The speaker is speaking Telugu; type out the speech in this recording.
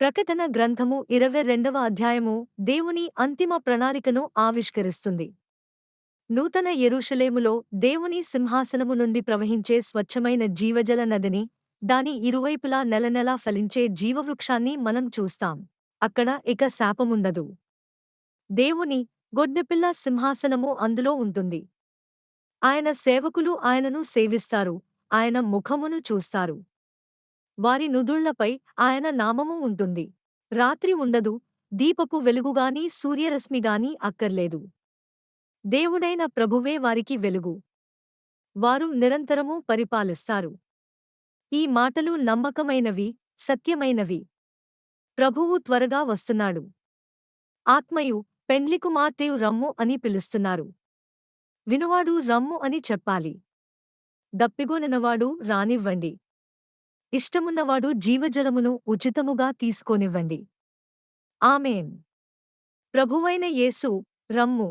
ప్రకటన గ్రంథము 22వ అధ్యాయము దేవుని అంతిమ ప్రణాళికను ఆవిష్కరిస్తుంది. నూతన యెరూషలేములో దేవుని సింహాసనము నుండి ప్రవహించే స్వచ్ఛమైన జీవజల నదిని, దాని ఇరువైపులా నెలనెలా ఫలించే జీవవృక్షాన్ని మనం చూస్తాం. అక్కడ ఇక శాపముండదు. దేవుని గొడ్డెపిల్ల సింహాసనము అందులో ఉంటుంది. ఆయన సేవకులు ఆయనను సేవిస్తారు, ఆయన ముఖమును చూస్తారు. వారి నుదుళ్లపై ఆయన నామము ఉంటుంది. రాత్రి ఉండదు, దీపపు వెలుగుగాని సూర్యరశ్మిగాని అక్కర్లేదు. దేవుడైన ప్రభువే వారికి వెలుగు. వారు నిరంతరము పరిపాలిస్తారు. ఈ మాటలు నమ్మకమైనవి, సత్యమైనవి. ప్రభువు త్వరగా వస్తున్నాడు. ఆత్మయు పెండ్లికుమార్తెయు రమ్ము అని పిలుస్తున్నారు. వినువాడు రమ్ము అని చెప్పాలి. దప్పిగొనినవాడు రానివ్వండి. ఇష్టమున్నవాడు జీవజలమును ఉచితముగా తీసుకోనివ్వండి. ఆమేన్. ప్రభువైన యేసు, రమ్ము.